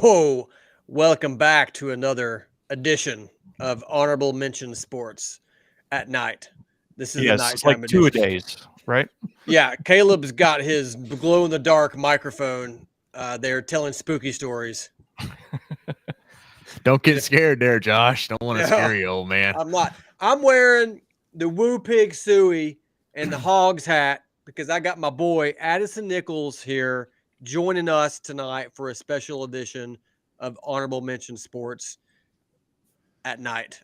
Whoa, welcome back to another edition of Honorable Mention Sports at Night. This is the Yes, it's like nighttime edition. 2-a-days, right? Yeah, Caleb's got his glow in the dark microphone. They're telling spooky stories. Don't get scared there, Josh. Don't want to No, scare you, old man. I'm not. I'm wearing the Woo Pig Suey and the Hogs hat because I got my boy Addison Nichols here joining us tonight for a special edition of Honorable Mention Sports at Night.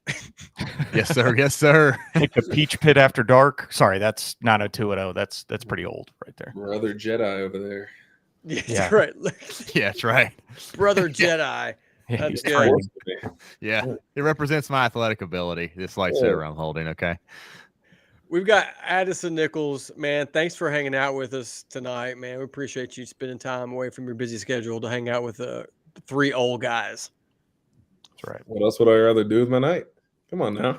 Yes, sir. Yes, sir. Like the Peach Pit After Dark. Sorry, that's 90210. That's pretty old right there. Brother Jedi over there. Yes, Yeah. right. Yeah, that's right. Brother Jedi. Yeah, That's he's good. training. Yeah, it represents my athletic ability. This lightsaber I'm holding. Okay. We've got Addison Nichols, man. Thanks for hanging out with us tonight, man. We appreciate you spending time away from your busy schedule to hang out with three old guys. That's right. What else would I rather do with my night? Come on now.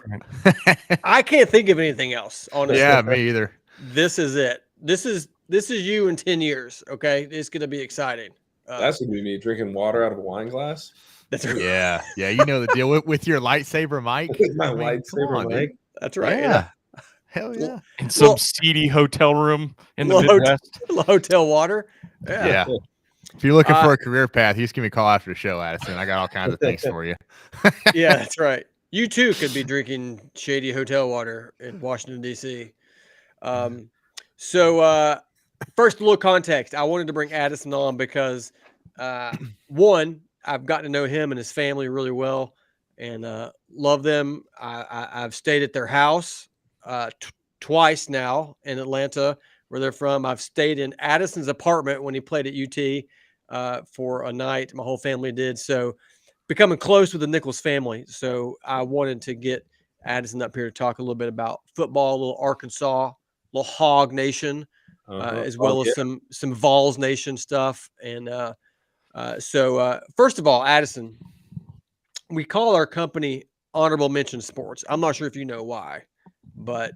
I can't think of anything else, honestly. Yeah, me either. This is it. This is you in 10 years, okay? It's going to be exciting. That's gonna be me drinking water out of a wine glass. That's right. Yeah, yeah. You know the deal with your lightsaber mic. With my I mean, come lightsaber on, mic. dude. That's right. Yeah. Hell yeah. In some Well- seedy hotel room in the Little Midwest. Hotel water. Yeah. If you're looking for a career path, you just give me a call after the show, Addison. I got all kinds of things for you. Yeah, that's right. You too could be drinking shady hotel water in Washington, D.C. So first, a little context. I wanted to bring Addison on because, one, I've gotten to know him and his family really well and love them. I've stayed at their house twice now in Atlanta, where they're from. I've stayed in Addison's apartment when he played at UT for a night. My whole family did. So becoming close with the Nichols family. So I wanted to get Addison up here to talk a little bit about football, a little Arkansas, a little Hog Nation, as well as some Vols Nation stuff. And so first of all, Addison, we call our company Honorable Mention Sports. I'm not sure if you know why, but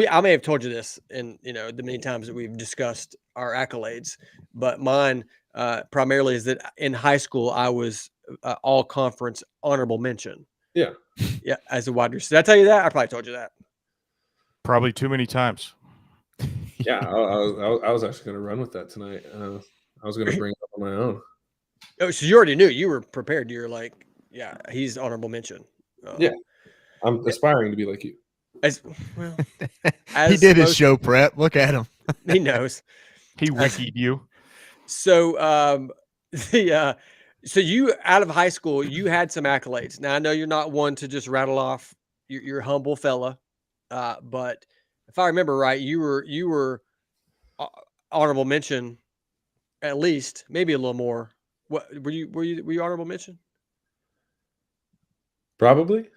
I may have told you this in, the many times that we've discussed our accolades, but mine primarily is that in high school, I was all conference honorable mention. Yeah. Yeah. As a wide receiver. Did I tell you that? I probably told you that. Probably too many times. Yeah, I was actually gonna run with that tonight. I was gonna bring it up on my own. Oh, so you already knew. You were prepared. You're like, yeah, he's honorable mention. Yeah. I'm aspiring to be like you. As well, He did his show prep. Look at him. He knows. He wikied you. So so you out of high school, you had some accolades. Now I know you're not one to just rattle off. You're a humble fella, but if I remember right, you were honorable mention, at least maybe a little more. What were you honorable mention? Probably.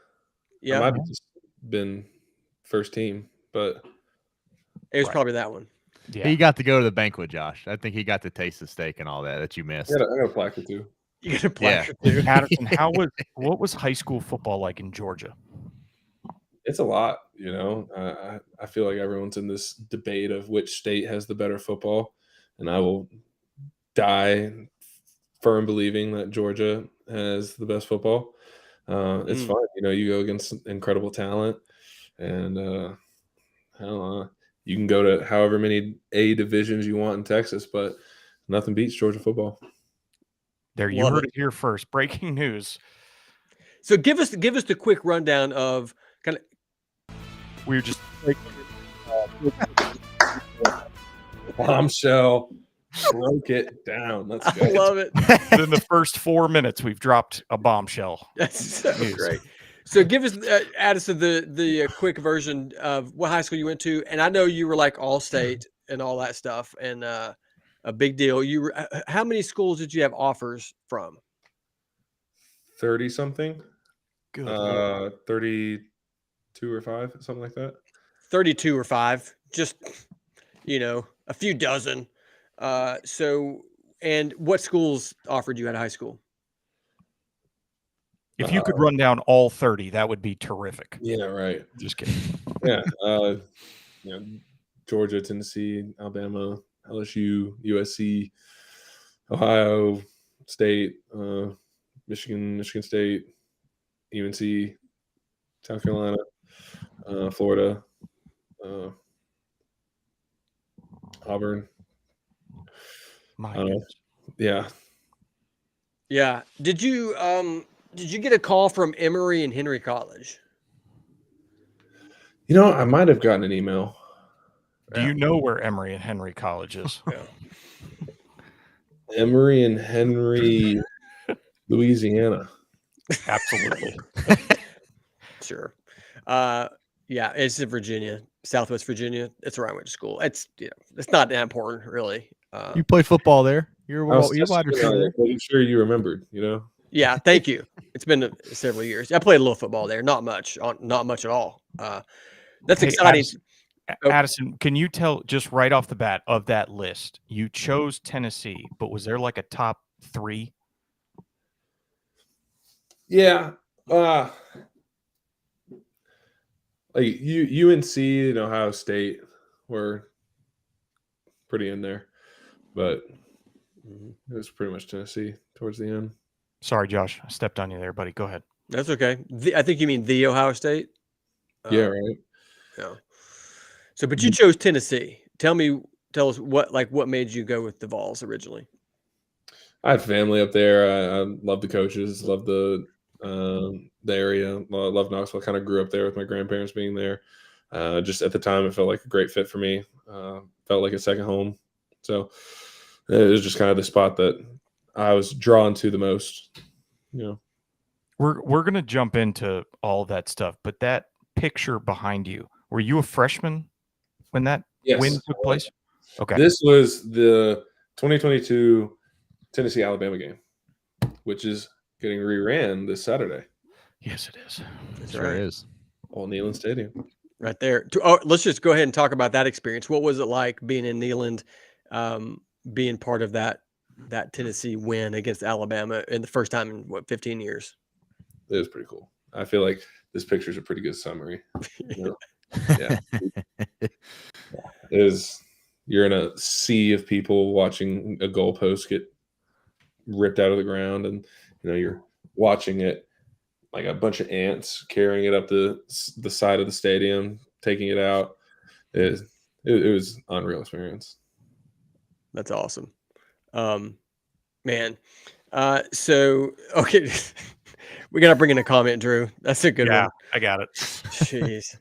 Yeah, I might have just been first team, but it was Right. probably that one. Yeah. He got to go to the banquet, Josh. I think he got to taste the steak and all that you missed. I got a plaque or two. You got a plaque Yeah. or two. Addison, what was high school football like in Georgia? It's a lot, I feel like everyone's in this debate of which state has the better football, and I will die firm believing that Georgia has the best football. It's fun, you go against incredible talent, and I don't know, you can go to however many A divisions you want in Texas, but nothing beats Georgia football. There, you Love heard it. it here first. Breaking news. So give us the quick rundown of kind of. We were just Bombshell broke it down. Let's I go. love it. in the first 4 minutes, we've dropped a bombshell. That's so News. great. So give us, Addison, the quick version of what high school you went to, and I know you were like all state and all that stuff, and a big deal. You were. How many schools did you have offers from? 30 something, Good. 32 or 5, something like that. 32 or 5, just a few dozen. So, and what schools offered you at high school? If you could run down all 30, that would be terrific. Yeah, right. Just kidding. Yeah, Georgia, Tennessee, Alabama, LSU, USC, Ohio State, Michigan State, UNC, South Carolina, Florida, Auburn. My goodness. Yeah. Yeah. Did you get a call from Emory and Henry College? I might have gotten an email. Do you know where Emory and Henry College is? Yeah. Emory and Henry, Louisiana. Absolutely. Sure. Yeah, it's in Virginia, Southwest Virginia. That's where I went to school. It's it's not that important, really. You play football there. You're I was a wide receiver there. making sure you remembered, Yeah, thank you. It's been several years. I played a little football there, not much at all. That's Hey, exciting. Addison, can you tell just right off the bat of that list, you chose Tennessee, but was there like a top 3? Yeah. Like UNC and Ohio State were pretty in there, but it was pretty much Tennessee towards the end. Sorry, Josh, I stepped on you there, buddy. Go ahead. That's okay. I think you mean the Ohio State. Yeah, right. Yeah. So, but you chose Tennessee. Tell us what made you go with the Vols originally. I had family up there. I love the coaches, love the area, love Knoxville. I kind of grew up there with my grandparents being there. Just at the time, it felt like a great fit for me. Felt like a second home. So it was just kind of the spot that I was drawn to the most. We're gonna jump into all that stuff, but that picture behind you, were you a freshman when that win took place? Okay. This was the 2022 Tennessee-Alabama game, which is getting reran this Saturday. Yes, it is. That's Sure is. Old Neyland Stadium. Right there. Let's just go ahead and talk about that experience. What was it like being in Neyland, being part of that Tennessee win against Alabama in the first time in 15 years? It was pretty cool. I feel like this picture is a pretty good summary. Yeah. You're in a sea of people watching a goalpost get ripped out of the ground, and you're watching it like a bunch of ants carrying it up the side of the stadium, taking it out. It was an unreal experience. That's awesome. Man. So okay. We gotta bring in a comment, Drew. That's a good one. I got it. Jeez.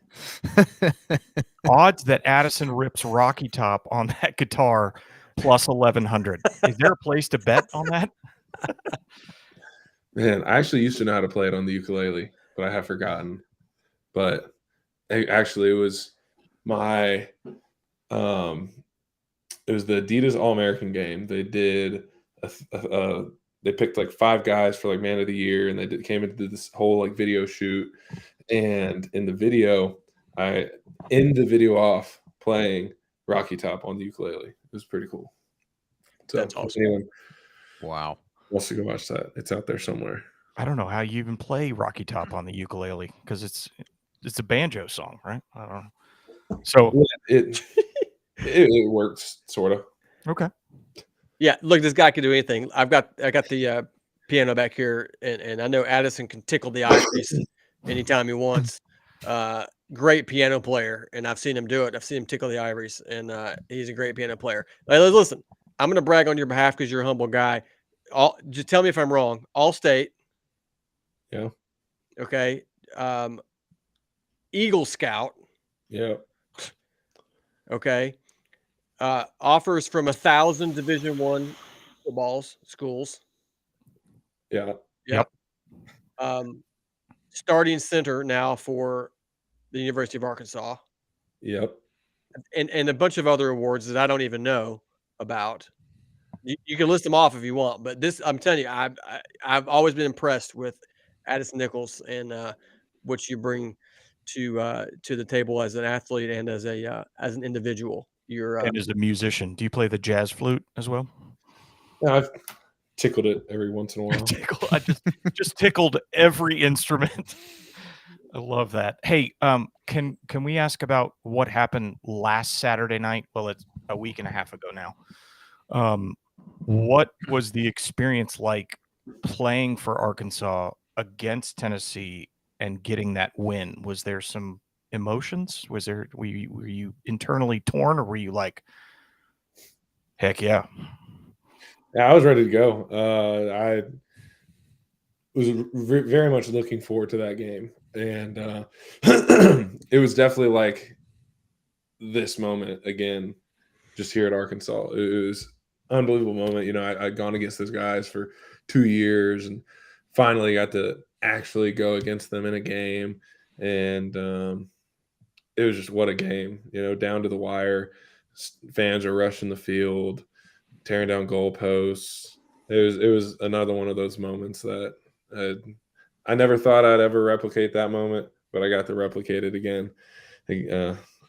Odds that Addison rips Rocky Top on that guitar plus 1,100. Is there a place to bet on that? Man, I actually used to know how to play it on the ukulele, but I have forgotten. But actually, it was my it was the Adidas All-American game. They did they picked like 5 guys for like Man of the Year, and they came into this whole like video shoot. And in the video, I end the video off playing Rocky Top on the ukulele. It was pretty cool. So that's awesome. Anyone Wow. wants to go watch that, it's out there somewhere. I don't know how you even play Rocky Top on the ukulele because it's a banjo song, right? I don't know. So it works sort of. Okay. Yeah, look, this guy can do anything. I got the piano back here, and I know Addison can tickle the ivories anytime he wants. Great piano player, and I've seen him do it. I've seen him tickle the ivories, and he's a great piano player. Listen, I'm going to brag on your behalf because you're a humble guy. Just tell me if I'm wrong. All State. Yeah. Okay. Eagle Scout. Yeah. Okay. Offers from 1,000 Division I football schools. Yeah. Yep. Starting center now for the University of Arkansas. Yep. And a bunch of other awards that I don't even know about. You can list them off if you want, but this, I'm telling you, I've always been impressed with Addison Nichols and what you bring to the table as an athlete and as an individual. And as a musician, do you play the jazz flute as well? Yeah, I've tickled it every once in a while. I just tickled every instrument. I love that. Hey, can we ask about what happened last Saturday night? Well, it's a week and a half ago now. What was the experience like playing for Arkansas against Tennessee and getting that win? Was there some emotions? Were you internally torn, or were you like, heck yeah? Yeah, I was ready to go. I was very much looking forward to that game, and it was definitely like this moment again, just here at Arkansas. It was an unbelievable moment. You know, I'd gone against those guys for 2 years, and finally got to actually go against them in a game, and it was just what a game. You know, down to the wire. Fans are rushing the field, tearing down goalposts. It was another one of those moments that I never thought I'd ever replicate that moment, but I got to replicate it again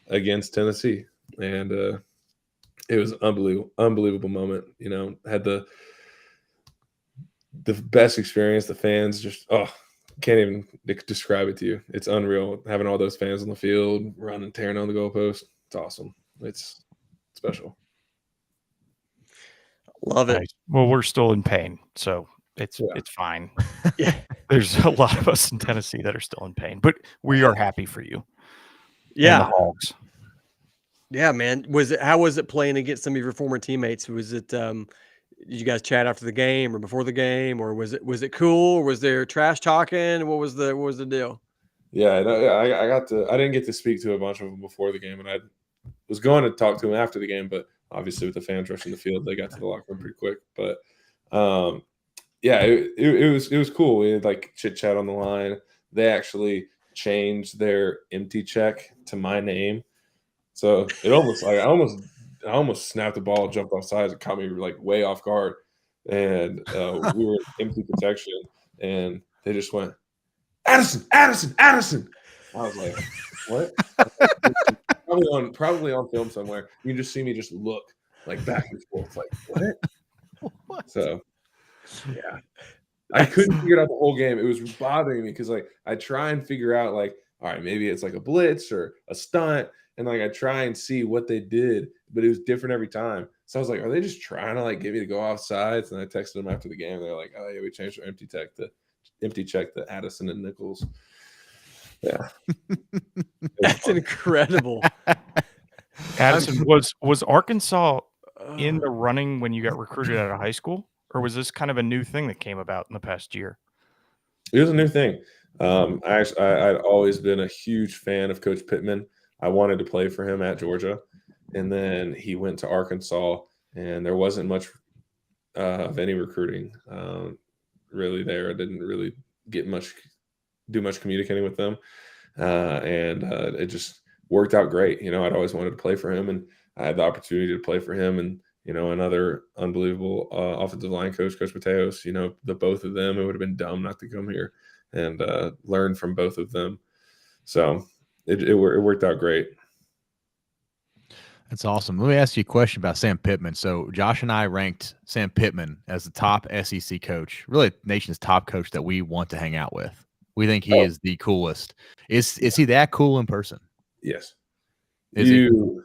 against Tennessee, and it was unbelievable moment. You know, had the best experience. The fans just can't even describe it to you. It's unreal having all those fans on the field running, tearing on the goalpost. It's awesome. It's special. Love it. Nice. Well, we're still in pain, so it's fine. Yeah. There's a lot of us in Tennessee that are still in pain, but we are happy for you. Yeah. And the Hogs. Yeah, man. How was it playing against some of your former teammates? Was it did you guys chat after the game or before the game, or was it cool? Or was there trash talking? What was the deal? Yeah, I didn't get to speak to a bunch of them before the game, and I was going to talk to them after the game, but obviously with the fans rushing the field, they got to the locker room pretty quick. But yeah, it was cool. We had like chit chat on the line. They actually changed their empty check to my name, so it almost like I almost snapped the ball, jumped off sides, and caught me like way off guard. And we were in empty protection, and they just went, Addison, Addison, Addison. I was like, what? Probably on film somewhere. You can just see me just look like back and forth, like what? So yeah. I couldn't figure it out the whole game. It was bothering me because like I try and figure out like, all right, maybe it's like a blitz or a stunt. And like I try and see what they did, but it was different every time. So I was like, are they just trying to like get me to go off sides? And I texted them after the game. They're like, oh yeah, we changed our empty check to Addison and Nichols. Yeah. That's incredible. Addison, was Arkansas in the running when you got recruited out of high school, or was this kind of a new thing that came about in the past year? It was a new thing. I'd always been a huge fan of Coach Pittman. I wanted to play for him at Georgia, and then he went to Arkansas, and there wasn't much of any recruiting really there. I didn't really do much communicating with them, and it just worked out great. You know, I'd always wanted to play for him, and I had the opportunity to play for him, and you know, another unbelievable offensive line coach, Coach Mateos. You know, the both of them. It would have been dumb not to come here and learn from both of them. So it worked out great. That's awesome. Let me ask you a question about Sam Pittman. So Josh and I ranked Sam Pittman as the top SEC coach, really nation's top coach that we want to hang out with. We think he is the coolest. Is he that cool in person? Yes. Is you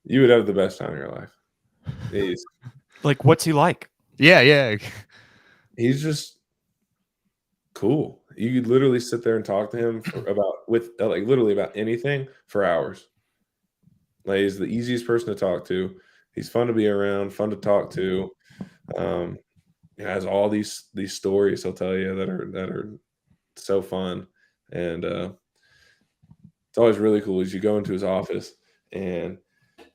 would have the best time of your life. He's like, what's he like? Yeah. He's just cool. You could literally sit there and talk to him literally about anything for hours. Like, he's the easiest person to talk to. He's fun to be around, fun to talk to. He has all these stories he'll tell you that are so fun, and it's always really cool as you go into his office, and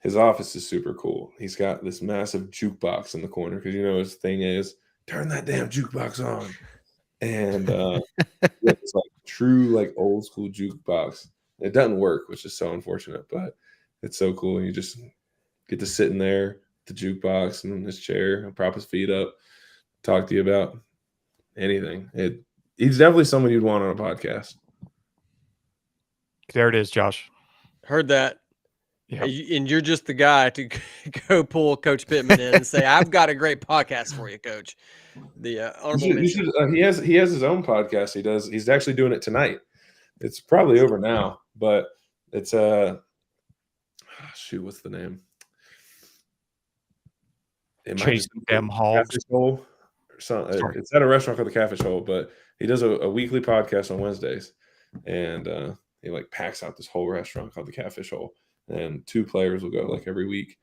his office is super cool. He's got this massive jukebox in the corner because, you know, his thing is turn that damn jukebox on. And it's like true, like old school jukebox. It doesn't work, which is so unfortunate, but it's so cool. And you just get to sit in there, the jukebox and in his chair, and prop his feet up, talk to you about anything. He's definitely someone you'd want on a podcast. There it is, Josh. Heard that. Yeah. And you're just the guy to go pull Coach Pittman in and say, I've got a great podcast for you, Coach. The honorable mention. He has his own podcast. He's actually doing it tonight. It's probably over now, but it's what's the name? It might Chasing just them hogs. Catfish Hole or something. Sorry. It's at a restaurant called the Catfish Hole, but he does a weekly podcast on Wednesdays, and he like packs out this whole restaurant called the Catfish Hole, and 2 players will go like every week,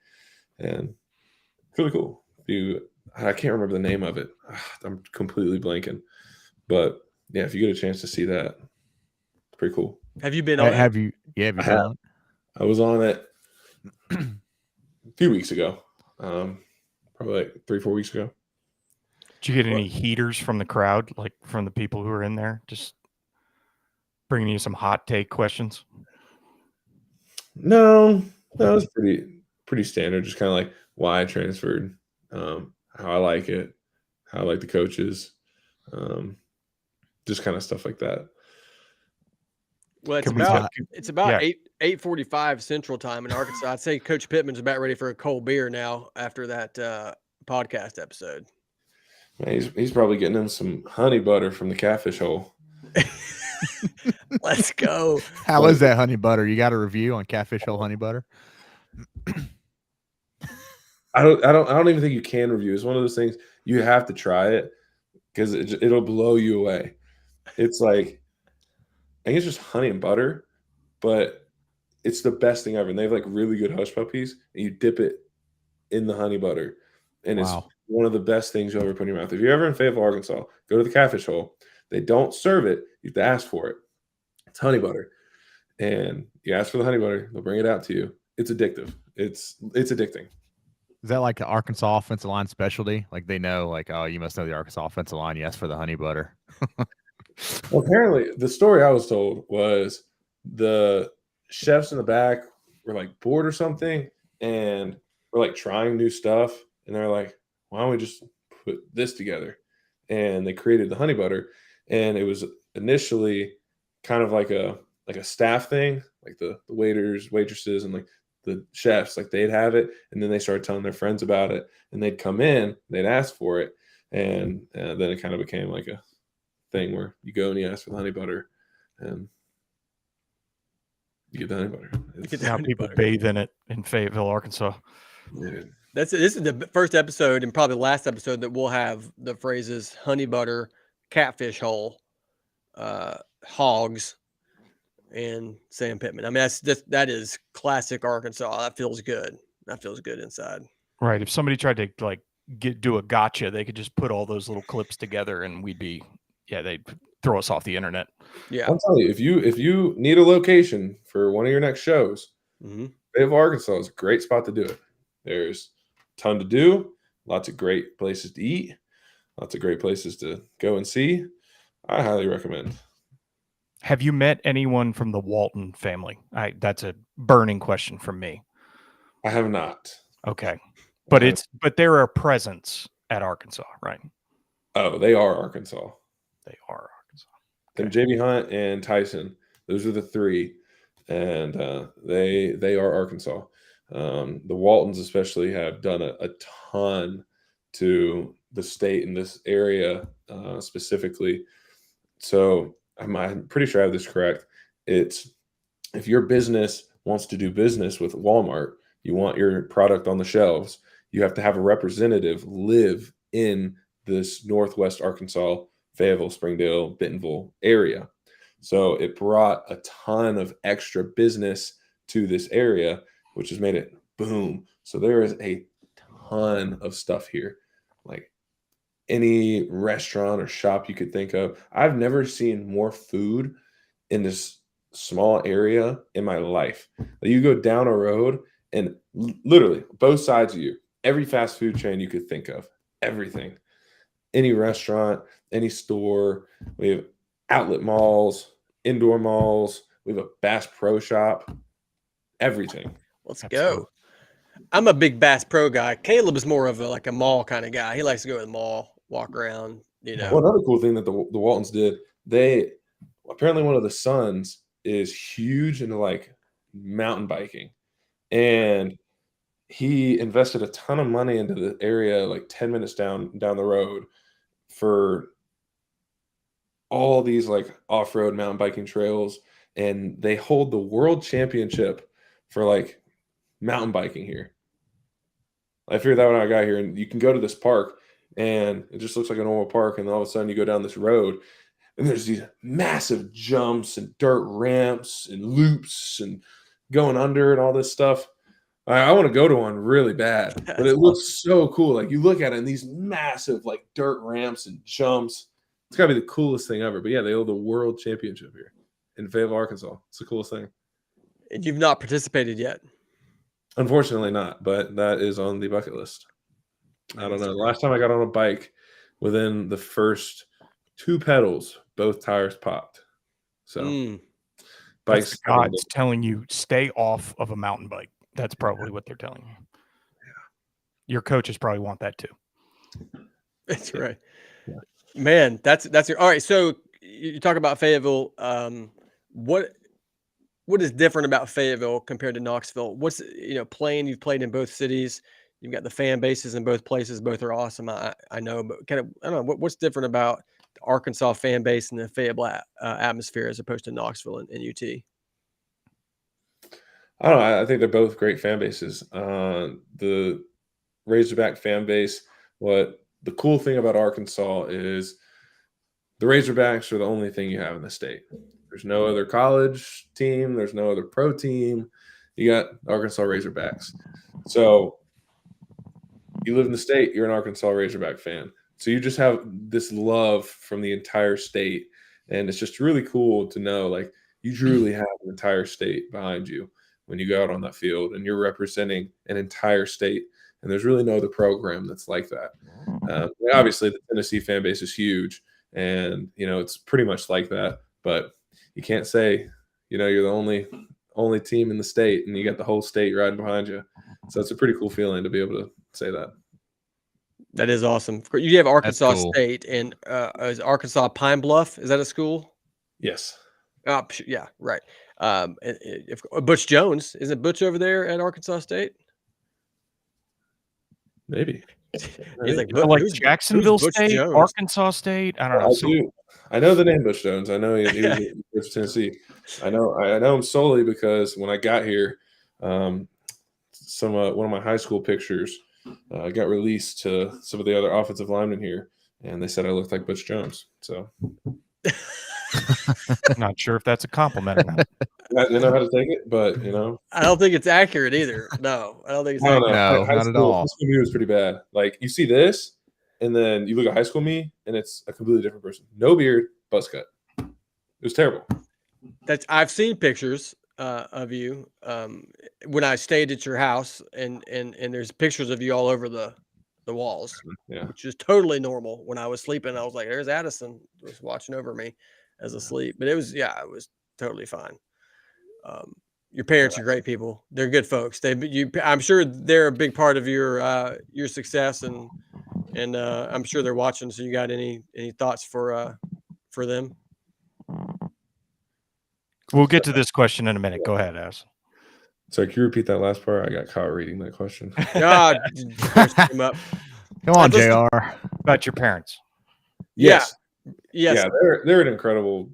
and it's really cool. I can't remember the name of it. I'm completely blanking, but yeah, if you get a chance to see that, it's pretty cool. Have you been on it? Have you? Yeah, have you I been have. on it? I was on it a few weeks ago, probably like 3-4 weeks ago. Did you get any heaters from the crowd, like from the people who were in there, just bringing you some hot take questions? No, that was pretty standard. Just kind of like why I transferred, how I like it, how I like the coaches, just kind of stuff like that. Well, Can we talk- it's about yeah. 8:45 Central Time in Arkansas. I'd say Coach Pittman's about ready for a cold beer now after that podcast episode. Man, he's probably getting in some honey butter from the Catfish Hole. Let's go. How is that honey butter? You got a review on Catfish Hole honey butter? I don't even think you can review. It's one of those things you have to try it because it'll blow you away. It's like, I think it's just honey and butter, but it's the best thing ever. And they have like really good hush puppies, and you dip it in the honey butter, and it's one of the best things you'll ever put in your mouth. If you're ever in Fayetteville, Arkansas, go to the Catfish Hole. They don't serve it. You have to ask for it. It's honey butter, and you ask for the honey butter. They'll bring it out to you. It's addictive. It's addicting. Is that like the Arkansas offensive line specialty? Like they know, like, oh, you must know the Arkansas offensive line. You ask for the honey butter. Well, apparently, the story I was told was the chefs in the back were like bored or something, and were like trying new stuff, and they're like, "Why don't we just put this together?" And they created the honey butter, and it was initially kind of like a staff thing, like the waiters, waitresses, and like the chefs, like they'd have it, and then they started telling their friends about it, and they'd come in, they'd ask for it, and then it kind of became like a thing where you go and you ask for the honey butter, and you get the honey butter. Now people bathe in it in Fayetteville, Arkansas. Dude. This is the first episode and probably the last episode that we'll have the phrases honey butter, Catfish Hole, hogs, and Sam Pittman. I mean, that is classic Arkansas. That feels good. That feels good inside. Right. If somebody tried to like do a gotcha, they could just put all those little clips together, and they'd throw us off the internet. Yeah, I'll tell you, if you need a location for one of your next shows, Fayetteville, Arkansas is a great spot to do it. There's a ton to do, lots of great places to eat, lots of great places to go and see. I highly recommend. Have you met anyone from the Walton family? That's a burning question from me. I have not. Okay, but they're a presence at Arkansas, right? Oh, they are Arkansas. They are Arkansas. Okay. And JB Hunt and Tyson, those are the 3, and they are Arkansas. The Waltons especially have done a ton to the state in this area specifically. So I'm pretty sure I have this correct. It's if your business wants to do business with Walmart, you want your product on the shelves, you have to have a representative live in this Northwest Arkansas, Fayetteville, Springdale, Bentonville area. So it brought a ton of extra business to this area, which has made it boom. So there is a ton of stuff here. Like any restaurant or shop you could think of. I've never seen more food in this small area in my life. Like you go down a road and literally both sides of you, every fast food chain you could think of, everything. Any restaurant, any store. We have outlet malls, indoor malls. We have a Bass Pro Shop. Everything. Let's go. I'm a big Bass Pro guy. Caleb is more of a mall kind of guy. He likes to go to the mall, walk around, Well, another cool thing that the Waltons did, apparently one of the sons is huge into like mountain biking. And he invested a ton of money into the area, like 10 minutes down the road, for all these like off-road mountain biking trails, and they hold the world championship for like mountain biking here. I figured that when I got here, and you can go to this park, and it just looks like a normal park, and then all of a sudden you go down this road, and there's these massive jumps and dirt ramps and loops and going under and all this stuff. I want to go to one really bad, but That's it looks so cool. Like you look at it, and these massive like dirt ramps and jumps. It's got to be the coolest thing ever. But yeah, they hold the world championship here in Fayetteville, Arkansas. It's the coolest thing. And you've not participated yet. Unfortunately not, but that is on the bucket list. I don't know. The last time I got on a bike, within the first 2 pedals, both tires popped. So That's bikes God's telling you stay off of a mountain bike. That's probably what they're telling you. Yeah. Your coaches probably want that too. That's right. Yeah. Man, that's all right. So you talk about Fayetteville. What is different about Fayetteville compared to Knoxville? What's you've played in both cities. You've got the fan bases in both places. Both are awesome. I know, but I don't know what's different about the Arkansas fan base and the Fayetteville atmosphere as opposed to Knoxville and UT. I don't know. I think they're both great fan bases. The Razorback fan base, the cool thing about Arkansas is the Razorbacks are the only thing you have in the state. There's no other college team. There's no other pro team. You got Arkansas Razorbacks. So you live in the state, you're an Arkansas Razorback fan. So you just have this love from the entire state. And it's just really cool to know, like, you truly have an entire state behind you when you go out on that field and you're representing an entire state. And there's really no other program that's like that. Obviously, the Tennessee fan base is huge, and it's pretty much like that. But you can't say you're the only team in the state, and you got the whole state riding behind you. So it's a pretty cool feeling to be able to say that. That is awesome. You have Arkansas cool. State, and is Arkansas Pine Bluff? Is that a school? Yes. Yeah, right. If Butch Jones, isn't Butch over there at Arkansas State? Maybe. He's like, Like Jacksonville Butch State, Jones? Arkansas State. I don't know. I know the name Butch Jones. I know he was in Tennessee. I know him solely because when I got here, one of my high school pictures got released to some of the other offensive linemen here, and they said I looked like Butch Jones. So Not sure if that's a compliment or not. I didn't know how to take it, but I don't think it's accurate either. No, I don't think it's I don't accurate. know. No, High not at school, all. High school me was pretty bad. Like you see this, and then you look at high school me, and it's a completely different person. No beard, buzz cut. It was terrible. I've seen pictures of you when I stayed at your house, and there's pictures of you all over the walls, Yeah. which is totally normal. When I was sleeping, I was like, "There's Addison was watching over me as asleep," but it was totally fine. Your parents are great people. They're good folks. I'm sure they're a big part of your success, and I'm sure they're watching. So you got any thoughts for them? We'll get to this question in a minute. Go ahead, Ass. So can you repeat that last part? I got caught reading that question. God, came up. Come on, Listen- JR. About your parents. Yes. Yes. Yeah, they're an incredible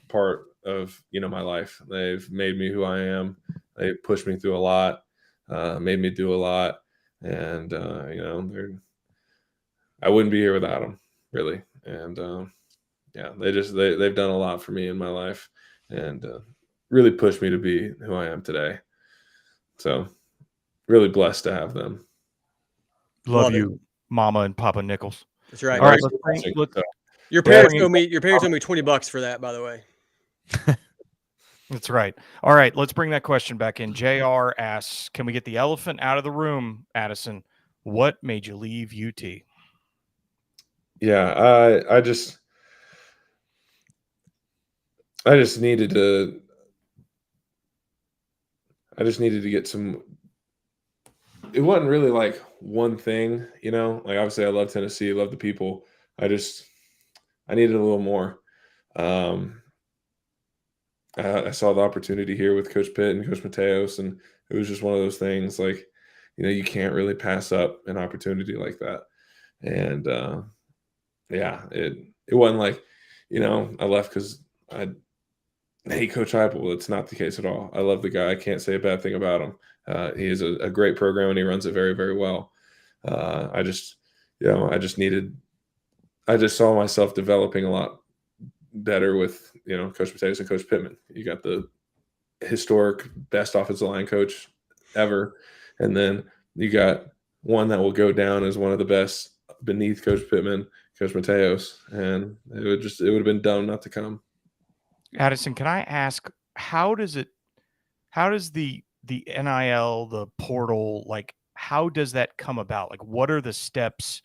part of my life. They've made me who I am. They pushed me through a lot, made me do a lot, and I wouldn't be here without them, really. And they've done a lot for me in my life, and really pushed me to be who I am today. So, really blessed to have them. Love you, Mama and Papa Nichols. That's right. All right, let's Your parents owe me $20 for that, by the way. That's right. All right, let's bring that question back in. JR asks, can we get the elephant out of the room, Addison? What made you leave UT? Yeah, I just needed to get some. It wasn't really like one thing, like obviously I love Tennessee, love the people. I needed a little more. I saw the opportunity here with Coach Pitt and Coach Mateos, and it was just one of those things like, you can't really pass up an opportunity like that. And it wasn't like, I left because I hate Coach Heupel. It's not the case at all. I love the guy. I can't say a bad thing about him. He is a great program, and he runs it very, very well. I just saw myself developing a lot better with Coach Mateos and Coach Pittman. You got the historic best offensive line coach ever, and then you got one that will go down as one of the best beneath Coach Pittman, Coach Mateos, and it would have been dumb not to come. Addison, can I ask, how does the NIL, the portal, like, how does that come about? Like, what are the steps?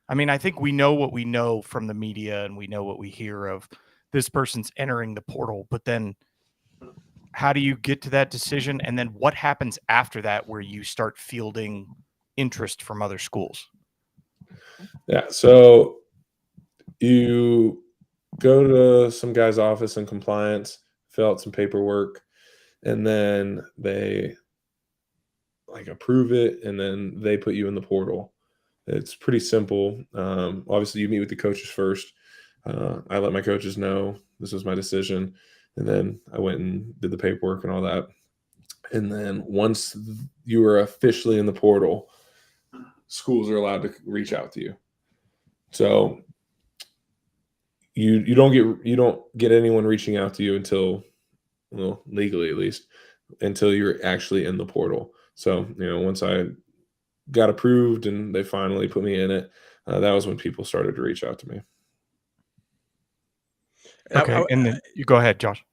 I mean, I think we know what we know from the media, and we know what we hear of this person's entering the portal, but then how do you get to that decision? And then what happens after that where you start fielding interest from other schools? Yeah. So you go to some guy's office in compliance, fill out some paperwork, and then they approve it, and then they put you in the portal. It's pretty simple. Obviously, you meet with the coaches first. I let my coaches know this was my decision, and then I went and did the paperwork and all that. And then once you are officially in the portal, schools are allowed to reach out to you. So you don't get anyone reaching out to you until, well, legally at least, until you're actually in the portal. So once I got approved and they finally put me in it, that was when people started to reach out to me. Okay, and then you go ahead, Josh.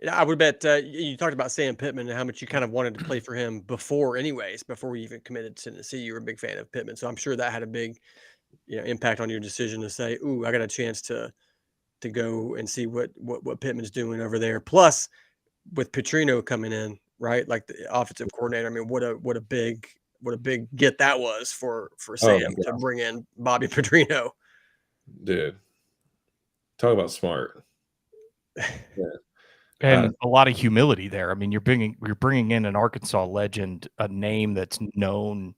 I would bet you talked about Sam Pittman and how much you kind of wanted to play for him before you even committed to Tennessee. You were a big fan of Pittman, so I'm sure that had a big, impact on your decision to say, "Ooh, I got a chance to go and see what Pittman's doing over there." Plus, with Petrino coming in, right, like the offensive coordinator. I mean, what a big get that was for Sam to bring in Bobby Petrino. Dude, talk about smart. Yeah. And a lot of humility there. I mean, you're bringing in an Arkansas legend, a name that's known,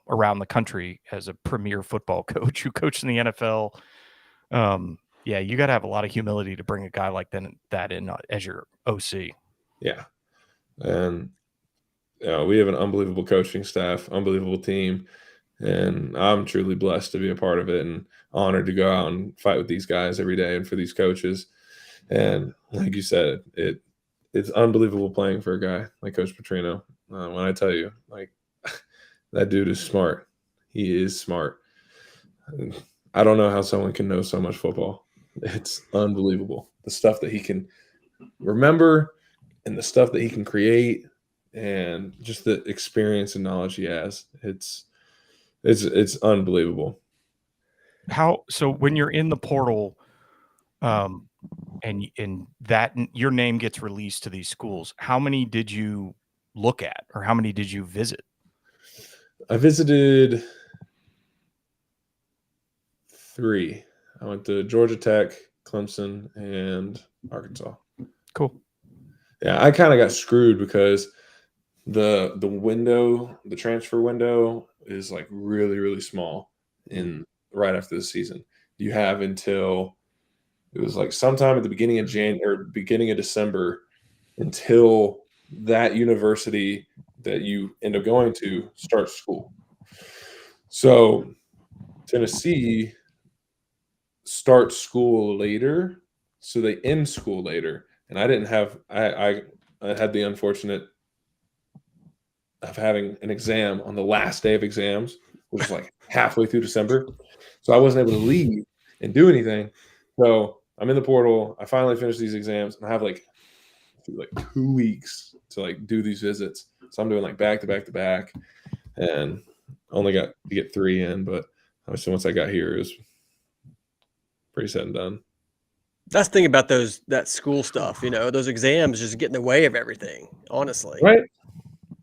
around the country as a premier football coach who coached in the NFL. Yeah, you got to have a lot of humility to bring a guy like that in as your OC. Yeah, and we have an unbelievable coaching staff, unbelievable team, and I'm truly blessed to be a part of it and honored to go out and fight with these guys every day and for these coaches. And like you said, it's unbelievable playing for a guy like Coach Petrino. When I tell you, that dude is smart. He is smart. I don't know how someone can know so much football. It's unbelievable. The stuff that he can remember and the stuff that he can create and just the experience and knowledge he has. It's unbelievable. So when you're in the portal, and that your name gets released to these schools, how many did you look at, or how many did you visit? I visited 3. I went to Georgia Tech, Clemson, and Arkansas. Cool. Yeah, I kind of got screwed because the transfer window is really, really small right after the season. You have until it was sometime at the beginning of January or beginning of December until that university that you end up going to starts school. So Tennessee starts school later, so they end school later. And I didn't have I had the unfortunate of having an exam on the last day of exams, which is halfway through December. So I wasn't able to leave and do anything. So I'm in the portal. I finally finished these exams, and I have 2 weeks to do these visits. So I'm doing back to back to back, and only got to get 3 in. But obviously, once I got here, it was pretty said and done. That's the thing about that school stuff. Those exams just get in the way of everything. Honestly, right?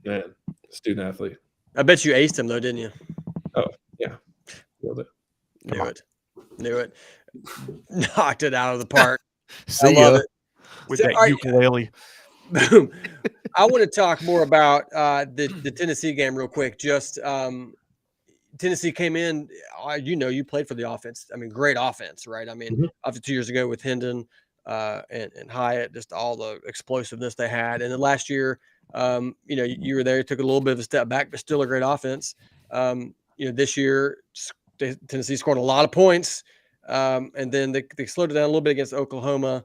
Man, student athlete. I bet you aced him though, didn't you? Oh yeah, killed it. Knew it. Knocked it out of the park. See I love ya. it. With that ukulele. Boom. I want to talk more about the Tennessee game real quick. Just Tennessee came in. You played for the offense. I mean, great offense, right? I mean, after 2 years ago with Hendon and Hyatt, just all the explosiveness they had. And then last year, you were there, took a little bit of a step back, but still a great offense. This year Tennessee scored a lot of points, and then they slowed it down a little bit against Oklahoma.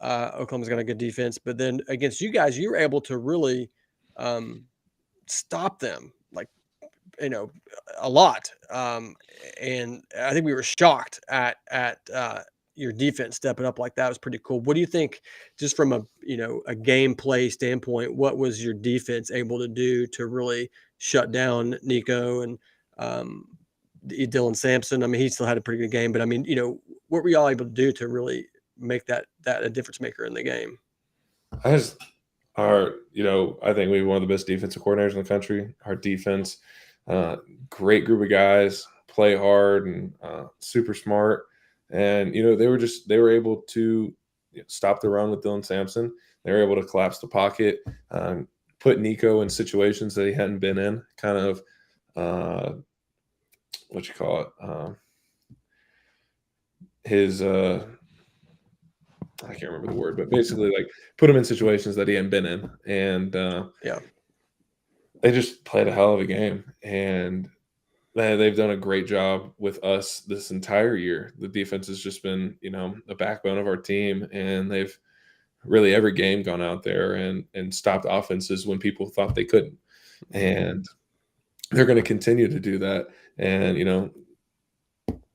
Oklahoma's got a good defense, but then against you guys, you were able to really stop them, like, a lot. And I think we were shocked at your defense stepping up like that. It was pretty cool. What do you think, just from a gameplay standpoint, what was your defense able to do to really shut down Nico and Dylan Sampson? I mean, he still had a pretty good game, but I mean, what were y'all able to do to really make that a difference maker in the game? I think we have one of the best defensive coordinators in the country. Our defense, great group of guys, play hard and super smart. And, they were able to stop the run with Dylan Sampson. They were able to collapse the pocket, put Nico in situations that he hadn't been in, kind of, I can't remember the word, but basically like put him in situations that he hadn't been in. And they just played a hell of a game. And they've done a great job with us this entire year. The defense has just been, the backbone of our team, and they've really every game gone out there and stopped offenses when people thought they couldn't. And they're going to continue to do that. And,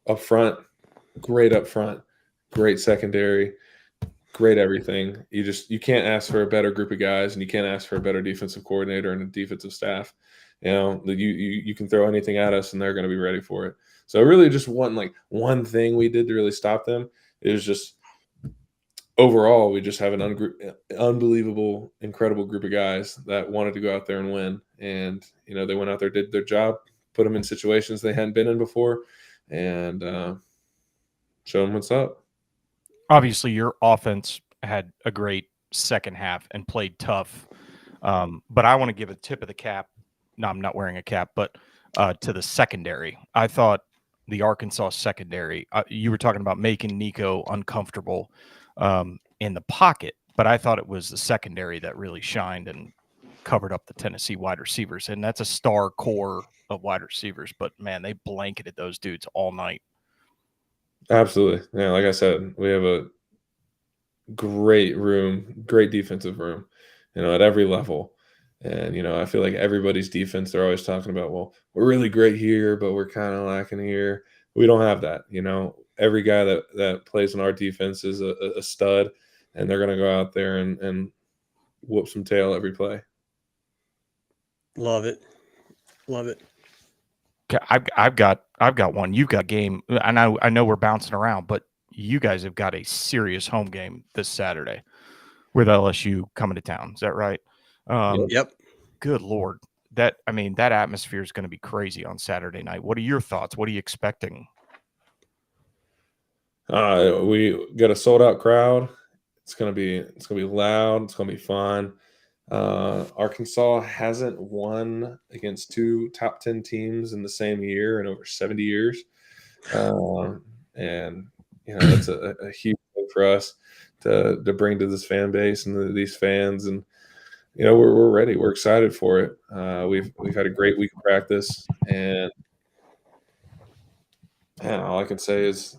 up front, great secondary, great everything. You can't ask for a better group of guys, and you can't ask for a better defensive coordinator and a defensive staff. You can throw anything at us and they're going to be ready for it. So really just one thing we did to really stop them is just overall, we just have an unbelievable, incredible group of guys that wanted to go out there and win. And, they went out there, did their job, put them in situations they hadn't been in before, and show them what's up. Obviously, your offense had a great second half and played tough. But I want to give a tip of the cap. No, I'm not wearing a cap, but to the secondary. I thought the Arkansas secondary, you were talking about making Nico uncomfortable in the pocket, but I thought it was the secondary that really shined and covered up the Tennessee wide receivers. And that's a star core of wide receivers, but man, they blanketed those dudes all night. Absolutely. Yeah, like I said, we have a great defensive room, at every level. And, I feel like everybody's defense, they're always talking about, well, we're really great here, but we're kind of lacking here. We don't have that. Every guy that plays in our defense is a stud, and they're going to go out there and whoop some tail every play. Love it. I've got one. You've got game. I know we're bouncing around, but you guys have got a serious home game this Saturday with LSU coming to town. Is that right? Yep. Good Lord. That atmosphere is going to be crazy on Saturday night. What are your thoughts? What are you expecting? We got a sold out crowd. It's going to be loud. It's going to be fun. Arkansas hasn't won against two top 10 teams in the same year in over 70 years. And that's a huge thing for us to bring to this fan base and these fans. And, we're ready. We're excited for it. We've had a great week of practice, and all I can say is,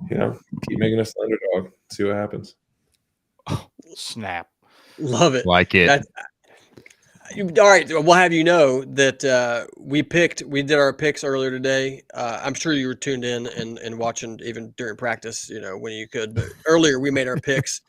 keep making us the underdog. See what happens. Oh, snap. Love it. Like it. All right. We'll have that we did our picks earlier today. I'm sure you were tuned in and watching even during practice, when you could. But earlier we made our picks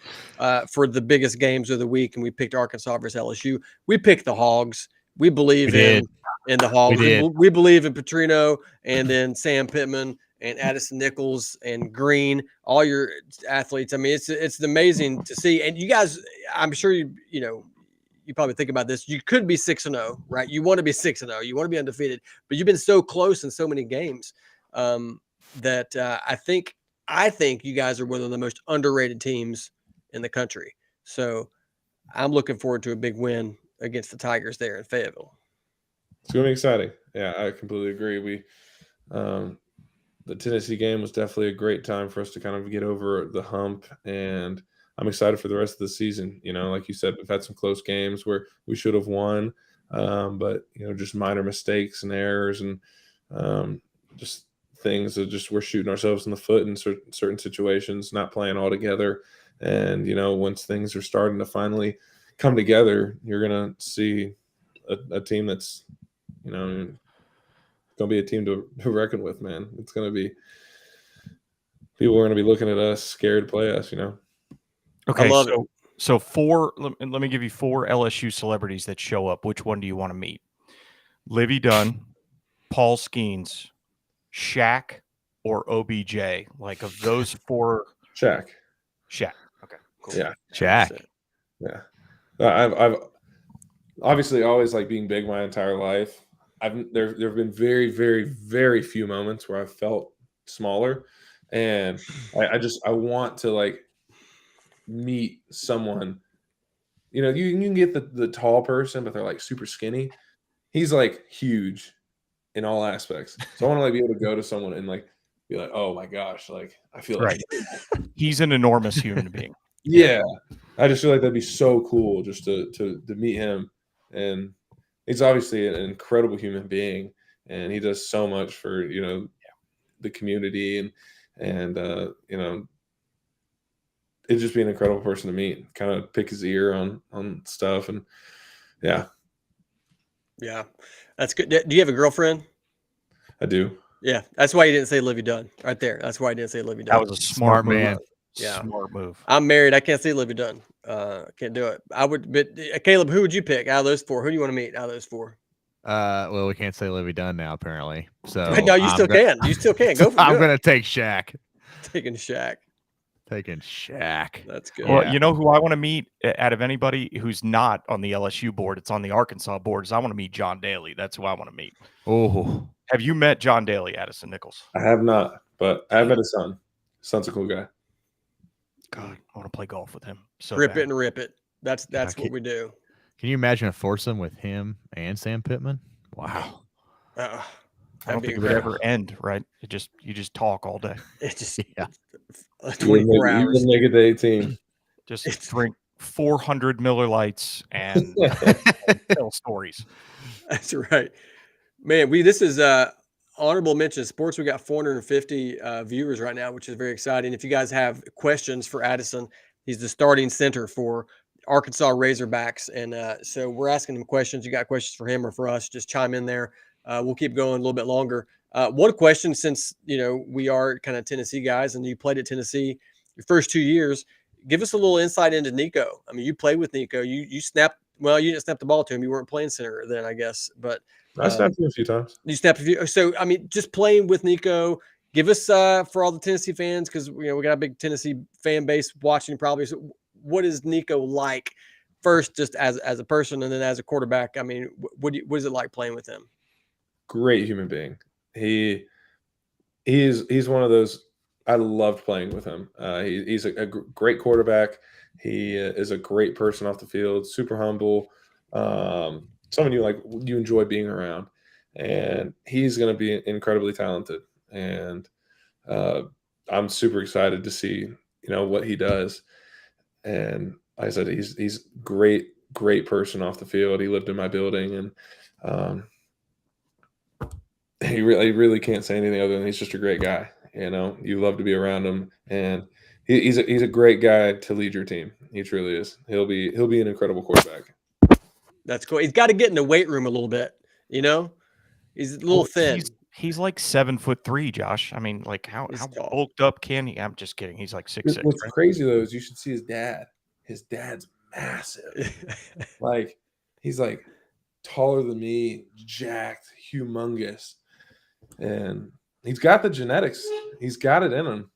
for the biggest games of the week, and we picked Arkansas versus LSU. We picked the Hogs. We believe in the Hogs. We believe in Petrino, and then Sam Pittman and Addison Nichols and Green, all your athletes. I mean, it's amazing to see. And you guys, I'm sure you probably think about this. You could be 6-0, right? You want to be 6-0. You want to be undefeated, but you've been so close in so many games that I think you guys are one of the most underrated teams in the country. So I'm looking forward to a big win against the Tigers there in Fayetteville. It's going to be exciting. Yeah, I completely agree. The Tennessee game was definitely a great time for us to kind of get over the hump, and I'm excited for the rest of the season. Like you said, we've had some close games where we should have won. but just minor mistakes and errors and just things that just we're shooting ourselves in the foot in certain situations, not playing all together. And once things are starting to finally come together, you're gonna see a team that's gonna be a team to reckon with, man. It's gonna be people are gonna be looking at us, scared to play us. Okay, I love it. So let me give you 4 LSU celebrities that show up. Which one do you want to meet? Livy Dunn, Paul Skeens, Shaq, or OBJ? Like of those 4, Shaq. Okay, cool. Yeah, Shaq. Yeah, I've obviously always like being big my entire life. There have been very, very, very few moments where I've felt smaller, and I want to like meet someone. You can get the tall person, but they're like super skinny. He's like huge in all aspects. So I want to like be able to go to someone and like be like, oh my gosh, like I feel like He's an enormous human being. Yeah. I just feel like that'd be so cool just to meet him. And he's obviously an incredible human being, and he does so much for the community and it'd just be an incredible person to meet. Kind of pick his ear on stuff, and yeah, that's good. Do you have a girlfriend? I do. Yeah, that's why you didn't say Livy Dunn right there. That's why I didn't say Livy Dunn. That was a smart man. Move. Yeah. Smart move. I'm married. I can't say Livy Dunn. Can't do it. I would, but Caleb, who would you pick out of those 4? Who do you want to meet out of those 4? Well, we can't say Livy Dunn now, apparently. So No, you still can. You still can. Go for it. I'm gonna take Shaq. Taking Shaq. Taking Shaq. That's good. Well, you know who I want to meet out of anybody who's not on the LSU board? It's on the Arkansas board. Is I want to meet John Daly. That's who I want to meet. Oh, Have you met John Daly, Addison Nichols? I have not, but I have met his son. His son's a cool guy. God, I want to play golf with him. So Rip bad. it and rip it. That's what we do. can you imagine a foursome with him and Sam Pittman? Wow. I don't think it would ever end, right? You just talk all day. It's just Yeah. 24 hours. You can make it to 18. Just drink 400 Miller Lights and tell stories. That's right, man. This is honorable mention sports. We got 450 viewers right now, which is very exciting. If you guys have questions for Addison, he's the starting center for Arkansas Razorbacks, and so we're asking him questions. You got questions for him or for us? Just chime in there. We'll keep going a little bit longer. One question, since we are kind of Tennessee guys, and you played at Tennessee your first 2 years. Give us a little insight into Nico. I mean, you played with Nico. You snapped. Well, you didn't snap the ball to him. You weren't playing center then, I guess. But I snapped him a few times. you snapped a few. So, I mean, just playing with Nico. Give us for all the Tennessee fans, because we got a big Tennessee fan base watching probably. So what is Nico like? First, just as a person, and then as a quarterback. I mean, what is it like playing with him? Great human being. He's one of those. I loved playing with him. He's a great quarterback. He is a great person off the field. Super humble. Someone you enjoy being around, and he's going to be incredibly talented. And I'm super excited to see what he does. And like I said, he's great person off the field. He lived in my building, and he really can't say anything other than he's just a great guy. You love to be around him, and he's a great guy to lead your team. He truly is. He'll be an incredible quarterback. That's cool. He's got to get in the weight room a little bit. He's a little thin. He's like 7'3", Josh. I mean, like how bulked up can he? I'm just kidding. He's like 6'6". What's right? crazy though is you should see his dad. His dad's massive. Like he's like taller than me, jacked, humongous, and he's got the genetics. He's got it in him.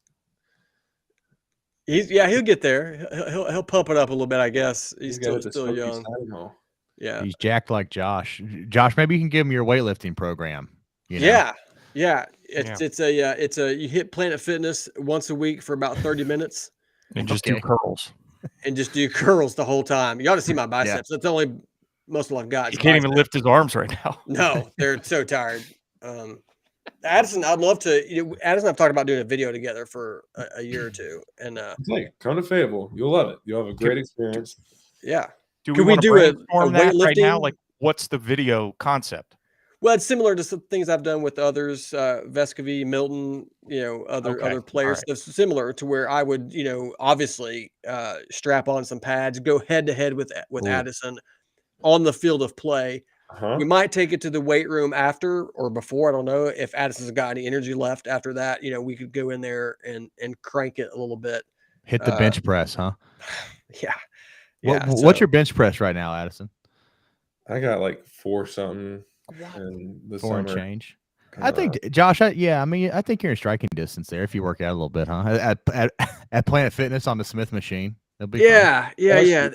He'll get there. He'll pump it up a little bit, I guess. He's still young. Yeah, he's jacked like Josh. Josh, maybe you can give him your weightlifting program. Yeah. It's you hit Planet Fitness once a week for about 30 minutes, and just do curls. And just do curls the whole time. You ought to see my biceps. That's the only muscle I've got. He can't even lift his arms right now. No, they're so tired. Addison, I'd love to. Addison, I've talked about doing a video together for a year or two, and come to Fayetteville. You'll love it. You'll have a great experience. Yeah. Can we do a weightlifting right now? Like, what's the video concept? Well, it's similar to some things I've done with others, Vescovy, Milton, other players. right. It's similar to where I would, obviously strap on some pads, go head to head with Ooh. Addison on the field of play. Uh-huh. We might take it to the weight room after or before. I don't know if Addison's got any energy left after that. We could go in there and crank it a little bit. Hit the bench press, huh? Yeah. Yeah. What's your bench press right now, Addison? I got like 4 something in the 4 and summer. change. I think, Josh, I think you're in striking distance there if you work out a little bit, huh? At Planet Fitness on the Smith machine. It'll be fun. Yeah.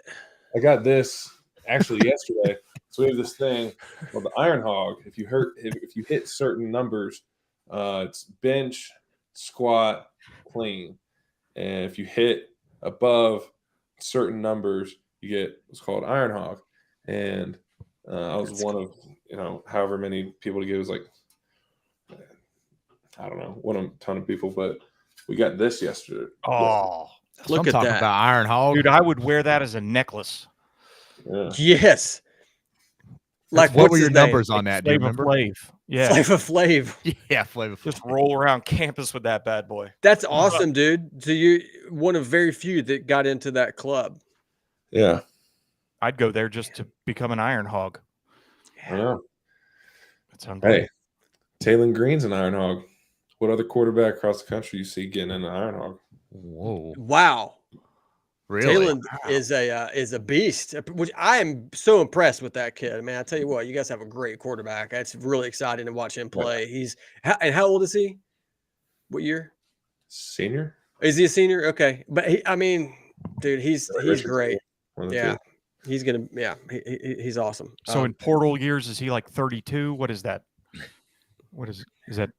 I got this actually yesterday. So we have this thing called the Iron Hog. If you hit certain numbers, it's bench, squat, clean. And if you hit above certain numbers, you get what's called Iron Hog. And I was one of however many people to get. It was like, I don't know, one of a ton of people, but we got this yesterday. Oh, Look I'm at talking that. about Iron Hog. dude, I would wear that as a necklace. Yeah. Yes. Like, what what's were your his name? numbers on that? Do you Flavor remember? Flav. Yeah. Flavor Flav. Yeah, Flavor Flav. Just roll around campus with that bad boy. That's awesome, dude. So you're one of very few that got into that club. Yeah. I'd go there just to become an Iron Hog. I know. That's unbelievable. Hey, Taylon Green's an Iron Hog. What other quarterback across the country you see getting in an Iron Hog? Whoa. Wow. Really? Taylon is a beast, which I am so impressed with that kid. Man, I tell you what, you guys have a great quarterback. It's really exciting to watch him play. And how old is he? What year? Senior? Is he a senior? Okay, but dude, he's great. Yeah, he's gonna. Yeah, he's awesome. So in portal years, is he like 32? What is that? What is that?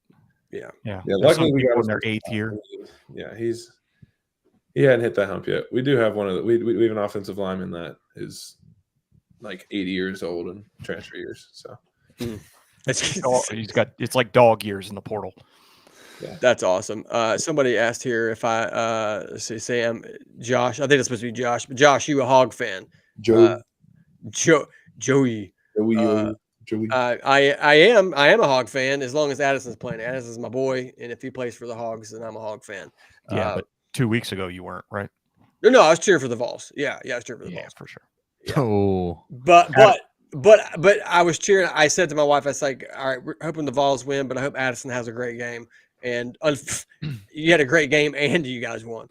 Yeah. Yeah. There's Luckily, some we people got in their 8th year. Yeah, he hadn't hit that hump yet. We do have we have an offensive lineman that is like 80 years old and transfer years. So it's like dog years in the portal. Yeah. That's awesome. Somebody asked here if I say Sam, Josh. I think it's supposed to be Josh, but Josh, you a Hog fan? Joey. Joey. I am a Hog fan as long as Addison's playing. Addison's my boy, and if he plays for the Hogs, then I'm a Hog fan. Yeah, but 2 weeks ago you weren't, right? No, I was cheering for the Vols. Yeah, I was cheering for the Vols for sure. Yeah. Oh, but I was cheering. I said to my wife, I was like, all right, we're hoping the Vols win, but I hope Addison has a great game. And you had a great game, and you guys won.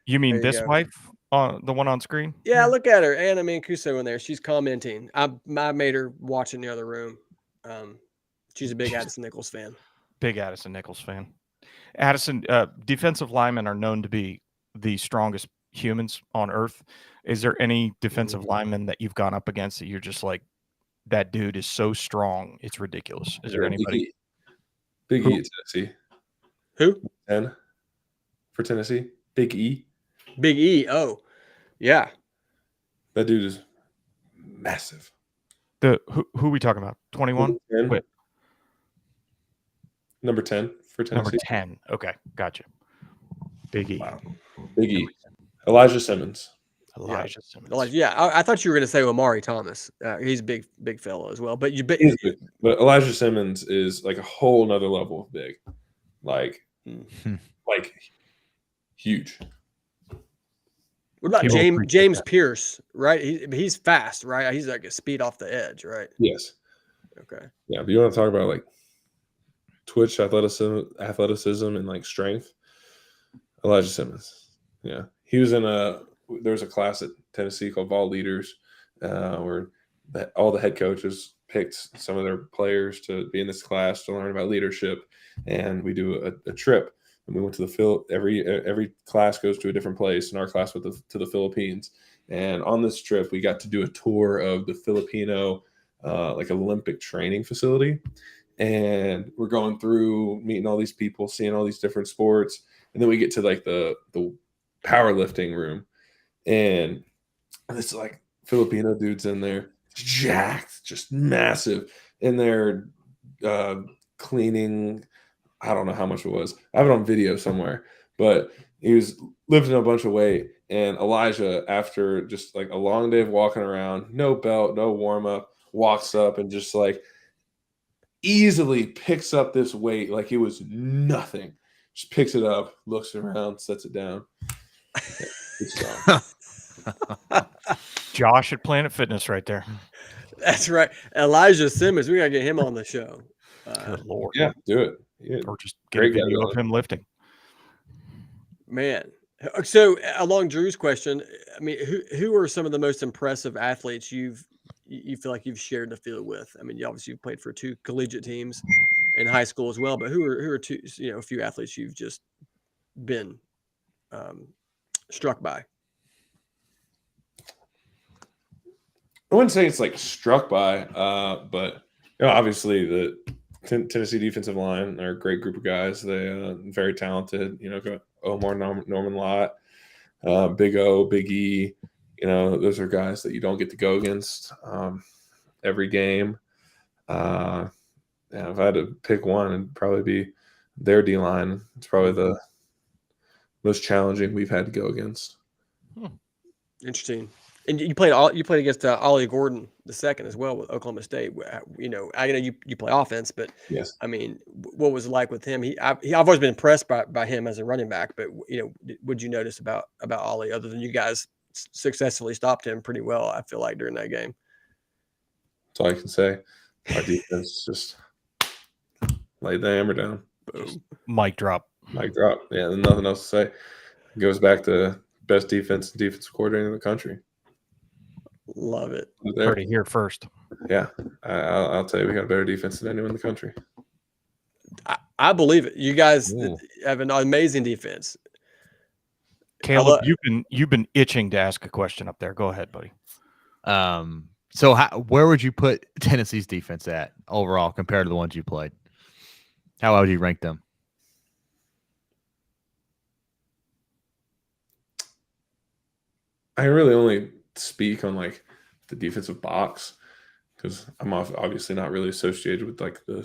You mean this wife, the one on screen? Yeah, look at her, Anna Mancuso in there. She's commenting. I made her watch in the other room. She's a big Addison Nichols fan. Big Addison Nichols fan. Addison, defensive linemen are known to be the strongest humans on earth. Is there any defensive lineman that you've gone up against that you're just like, that dude is so strong, it's ridiculous? Is there anybody? Big E at Tennessee. Who? 10 for Tennessee. Big E. Big E. Oh, yeah. That dude is massive. Who are we talking about? 21? Number 10 for Tennessee. Number 10. Okay, gotcha. Big E. Wow. Big E. Elijah Simmons. Simmons. Yeah, I thought you were going to say Omari Thomas. He's a big fellow as well. But but Elijah Simmons is like a whole nother level of big, like huge. What about James Pierce? Right, he's fast, right? He's like a speed off the edge, right? Yes. Okay. Yeah, but you want to talk about like twitch athleticism and like strength? Elijah Simmons. Yeah, he was in there was a class at Tennessee called Vol Leaders, where all the head coaches picked some of their players to be in this class to learn about leadership, and we do a trip. And we went to the every class goes to a different place, and our class went to the Philippines. And on this trip, we got to do a tour of the Filipino like Olympic training facility, and we're going through meeting all these people, seeing all these different sports, and then we get to like the powerlifting room. And it's like Filipino dudes in there, jacked, just massive, in there cleaning. I don't know how much it was. I have it on video somewhere, but he was lifting a bunch of weight, and Elijah, after just like a long day of walking around, no belt, no warm up, walks up and just like easily picks up this weight like it was nothing. Just picks it up, looks around, sets it down. Good stuff. Josh at Planet Fitness right there. That's right. Elijah Simmons. We got to get him on the show. Good Lord. Yeah, do it. Yeah. Or just get a Great guy, video of really. him lifting. Man. So along Drew's question, I mean, who are some of the most impressive athletes you feel like you've shared the field with? I mean, you obviously played for 2 collegiate teams in high school as well, but who are two, a few athletes you've just been struck by? I wouldn't say it's like struck by, but obviously the Tennessee defensive line are a great group of guys. They very talented. Got Omar, Norman Lott, Big O, Big E. Those are guys that you don't get to go against every game. If I had to pick one, it'd probably be their D line. It's probably the most challenging we've had to go against. Interesting. And you played against Ollie Gordon II as well with Oklahoma State. I know you play offense, but yes, I mean, what was it like with him? I've always been impressed by him as a running back, but what'd you notice about Ollie other than you guys successfully stopped him pretty well? I feel like during that game. That's all I can say. Our defense just laid the hammer down. Boom. Mic drop. Mic drop. Yeah, there's nothing else to say. It goes back to best defense and defensive coordinator in the country. Love it. Heard it here first. Yeah, I'll tell you, we got a better defense than anyone in the country. I believe it. You guys have an amazing defense. Caleb, you've been itching to ask a question up there. Go ahead, buddy. So where would you put Tennessee's defense at overall compared to the ones you played? How would you rank them? I really only speak on like the defensive box because I'm obviously not really associated with like the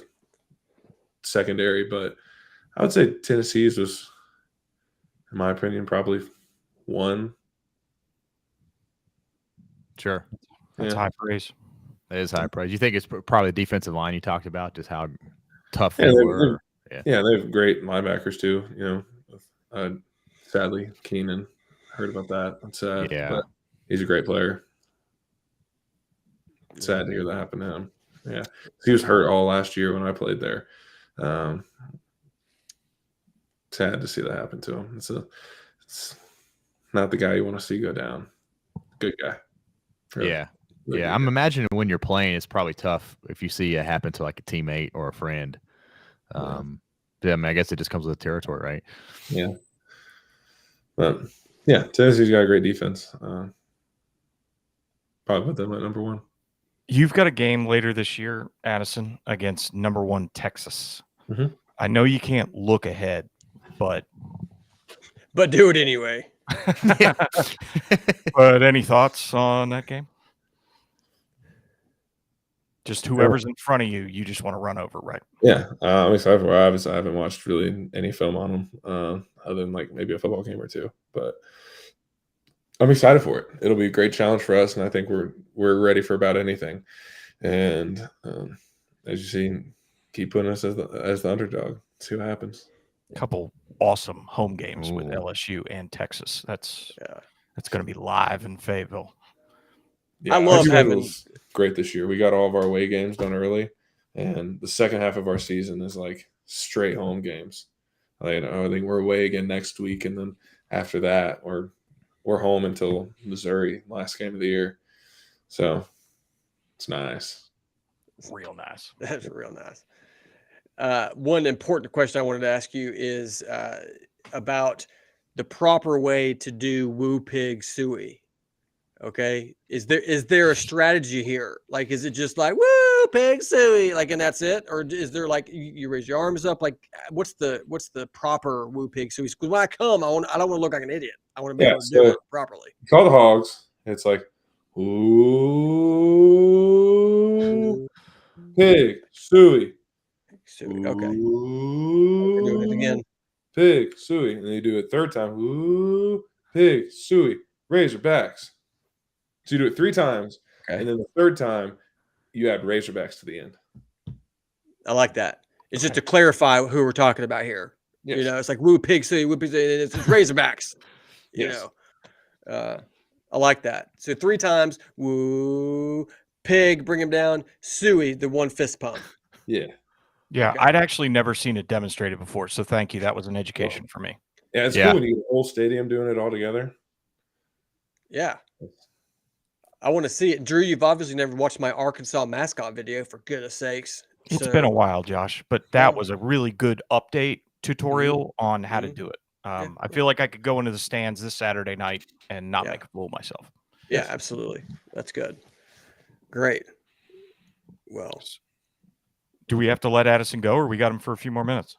secondary, but I would say Tennessee's was, in my opinion, probably 1. Sure. That's high praise. It is high praise. You think it's probably the defensive line you talked about, just how tough Yeah, they were? Yeah, they have great linebackers too. Sadly, Keenan, heard about that. That's sad. Yeah. But he's a great player. Sad to hear that happen to him. Yeah. He was hurt all last year when I played there. Sad to see that happen to him. It's not the guy you want to see go down. Good guy. Really. Yeah. Really I'm imagining when you're playing, it's probably tough if you see it happen to like a teammate or a friend. I mean, I guess it just comes with the territory, right? Yeah. But yeah, Tennessee's got a great defense. Probably put them at number 1. You've got a game later this year, Addison, against number 1 Texas. Mm-hmm. I know you can't look ahead, but do it anyway. But any thoughts on that game? Just whoever's in front of you, you just want to run over, right? Yeah, I'm excited for it. I haven't watched really any film on them other than like maybe a football game or two, but I'm excited for it. It'll be a great challenge for us, and I think we're ready for about anything. And as you see, keep putting us as the underdog. See what happens. A couple awesome home games with LSU and Texas. That's going to be live in Fayetteville. Yeah, I love having great this year. We got all of our away games done early, and the second half of our season is like straight home games. I think we're away again next week, and then after that, we're home until Missouri, last game of the year. So it's nice. Real nice. That's real nice. One important question I wanted to ask you is about the proper way to do woo pig suey. Okay, is there a strategy here? Like, is it just like woo pig suey, like, and that's it, or is there like you raise your arms up? Like, what's the proper woo pig suey? Because when I come, I don't want to look like an idiot. I want to be able to do it properly. Call the hogs. It's like ooh pig suey. Suey. Okay. Ooh, We're doing it again. pig, suey. And then you do it third time, woo, pig, suey, Razorbacks. So you do it 3 times. Okay. And then the third time, you add Razorbacks to the end. I like that. It's just Okay. to clarify who we're talking about here. Yes. You know, it's like woo pig city, woo pig city, and it's Razorbacks. You Yes. know, I like that. So 3 times, woo pig, bring him down, suey, the one fist pump. Yeah. Yeah, Okay. I'd actually never seen it demonstrated before, so thank you. That was an education for me. Yeah, it's Yeah. cool when you get the whole stadium doing it all together. Yeah. I want to see it. Drew, you've obviously never watched my Arkansas mascot video, for goodness sakes. It's been a while, Josh, but that was a really good update tutorial on how to do it. I feel like I could go into the stands this Saturday night and not make a fool of myself. Yeah, absolutely. That's good. Great. Well, do we have to let Addison go, or we got him for a few more minutes?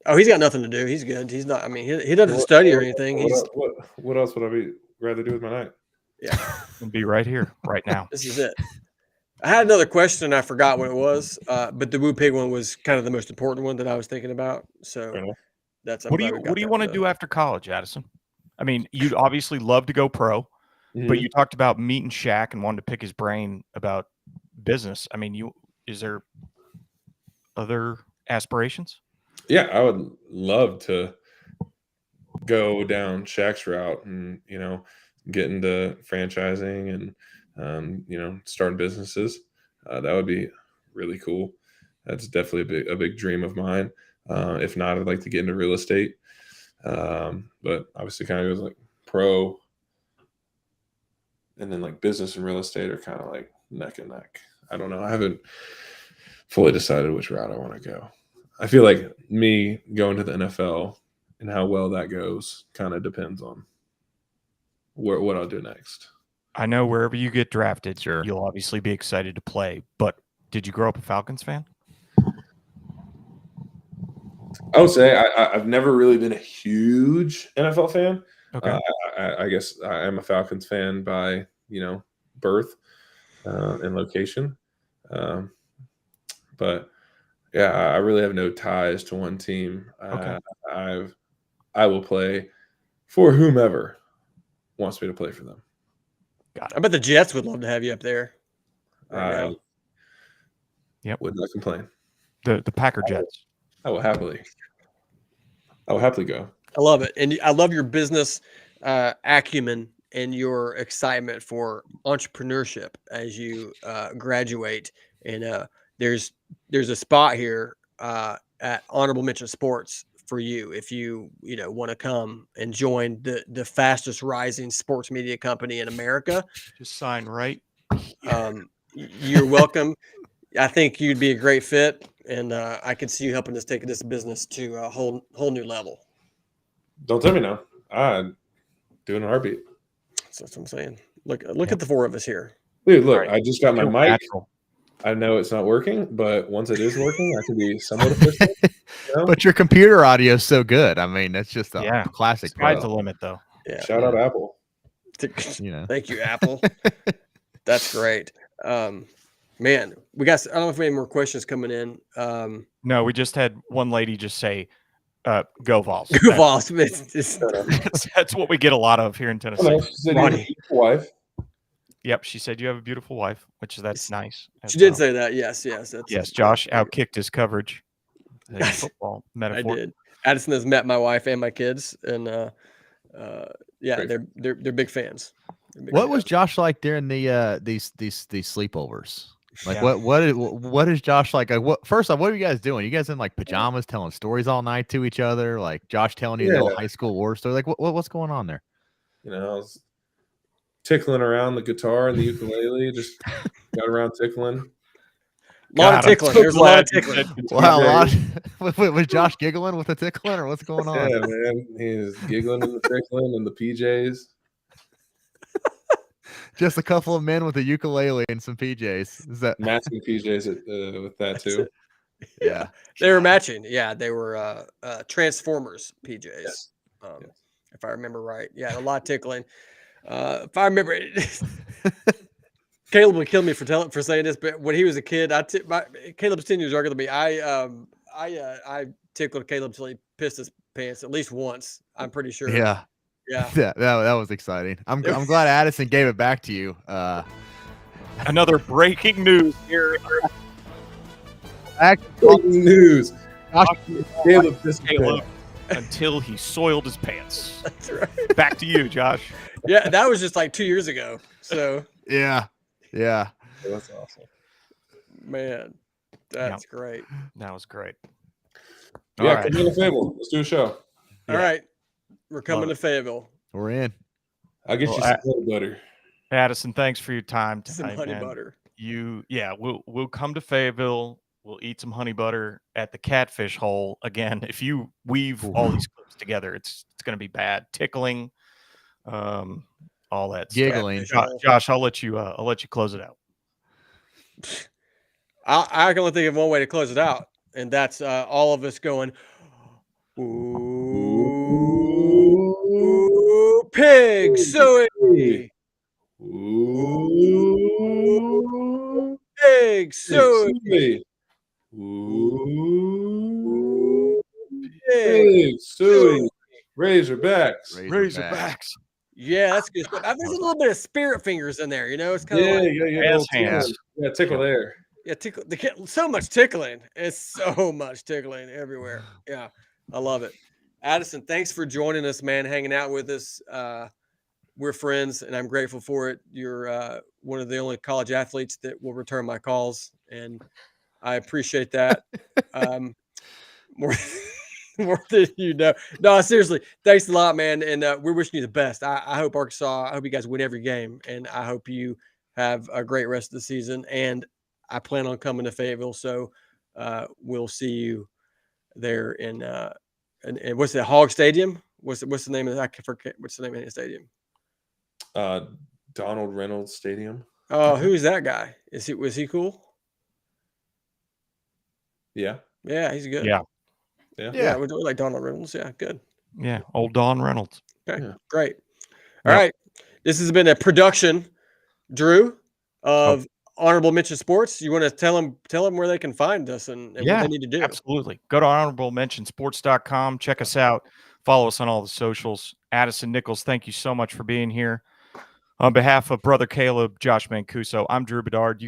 oh, he's got nothing to do. He's good. He's not. I mean, he doesn't study or anything. What else would I rather do with my night? Yeah. We'll be right here, right now. This is it. I had another question and I forgot what it was, but the Woo Pig one was kind of the most important one that I was thinking about. So that's what do you want to do after college, Addison? I mean, you'd obviously love to go pro, but you talked about meeting Shaq and wanted to pick his brain about business. I mean, is there other aspirations? Yeah, I would love to go down Shaq's route and get into franchising and starting businesses. That would be really cool. That's definitely a big dream of mine. If not, I'd like to get into real estate. But obviously kind of goes like pro and then like business and real estate are kind of like neck and neck. I don't know. I haven't fully decided which route I want to go. I feel like me going to the NFL and how well that goes kind of depends on what I'll do next. I know wherever you get drafted, Sure, you'll obviously be excited to play. But did you grow up a Falcons fan? I would say I've never really been a huge NFL fan. Okay. I guess I am a Falcons fan by birth and location, but yeah, I really have no ties to one team. Okay. I will play for whomever wants me to play for them. Got it. I bet the Jets would love to have you up there. I Yep. would not complain. The Packer Jets. I will happily go. I love it. And I love your business acumen and your excitement for entrepreneurship as you graduate. And there's a spot here at Honorable Mention Sports for you if you want to come and join the fastest rising sports media company in America. Just sign right. You're welcome. I think you'd be a great fit, and I can see you helping us take this business to a whole new level. Don't tell me no. I'd do it in a heartbeat. That's what I'm saying. Look at the 4 of us here. Dude, look, Right. I just got my Feel mic. natural. I know it's not working, but once it is working, I can be somewhat efficient. But your computer audio is so good. I mean, that's just a classic. Sky's the limit, though. Yeah. Shout out Apple. Thank you, Apple. That's great. Man, we got. I don't know if we have any more questions coming in. No, we just had one lady just say, "Go Vols." Go Vols. That's what we get a lot of here in Tennessee. Oh, no, she said you have a beautiful wife. Yep, she said you have a beautiful wife, that's nice. She did say that. Yes. Yes, Josh outkicked his coverage. Football metaphor. I did. Addison has met my wife and my kids, and yeah, they're big fans. What was Josh like during the these sleepovers? Like what is Josh like? First off, what are you guys doing? You guys in like pajamas telling stories all night to each other? Like Josh telling you the high school war story? Like what's going on there? I was tickling around the guitar and the ukulele, just got around tickling. A lot of tickling. There's a lot of tickling. Wow, was Josh giggling with the tickling, or what's going on? Yeah, man, he's giggling and the tickling and the PJs. Just a couple of men with a ukulele and some PJs. Is that matching PJs with that too? Yeah, they were matching. Yeah, they were Transformers PJs. Yes. If I remember right. Yeah, a lot of tickling. If I remember, Caleb would kill me for saying this, but when he was a kid, Caleb's 10 years younger than me. I tickled Caleb till he pissed his pants at least once. I'm pretty sure. Yeah. Yeah. That was exciting. I'm glad Addison gave it back to you. Another breaking news here. Breaking news. Caleb Caleb until he soiled his pants. That's right. Back to you, Josh. Yeah, that was just like 2 years ago. So Yeah. That's awesome. man, that's great. That was great. Yeah, All right. come on to Fable. Let's do a show. All right. We're coming to Fayetteville. We're in. I'll get you some honey butter. Addison, thanks for your time Some tonight, honey man. butter. We'll come to Fayetteville. We'll eat some honey butter at the Catfish Hole. Again, if you weave all these clips together, it's going to be bad. Tickling, all that Giggling. stuff. Josh, I'll let you close it out. I can only think of one way to close it out, and that's all of us going, ooh, pig suey. Ooh. Pig suey. Ooh. Pig Pig suey. Razorbacks. Razorbacks. Yeah, that's good stuff. There's a little bit of spirit fingers in there, you know. It's kind of like Ass hands. Yeah, tickle there. yeah, tickle. They get so much tickling. It's so much tickling everywhere. Yeah, I love it. Addison, thanks for joining us, man. Hanging out with us. We're friends, and I'm grateful for it. You're one of the only college athletes that will return my calls, and I appreciate that. More, more than you know. No, seriously, thanks a lot, man. And we're wishing you the best. I hope Arkansas. I hope you guys win every game, and I hope you have a great rest of the season. And I plan on coming to Fayetteville, so we'll see you there in and what's the Hog Stadium? What's the name of that? I forget what's the name of the stadium. Donald Reynolds Stadium. Oh, who's that guy? Was he cool? Yeah. Yeah, he's good. Yeah. Yeah, we like Donald Reynolds. Yeah, good. Yeah, old Don Reynolds. Okay, Yeah. great. All right. This has been a production, Drew, of Honorable Mention Sports. You want to tell them where they can find us and what they need to do? Absolutely. Go to honorablementionsports.com. Check us out. Follow us on all the socials. Addison Nichols, thank you so much for being here. On behalf of Brother Caleb, Josh Mancuso, I'm Drew Bedard. You guys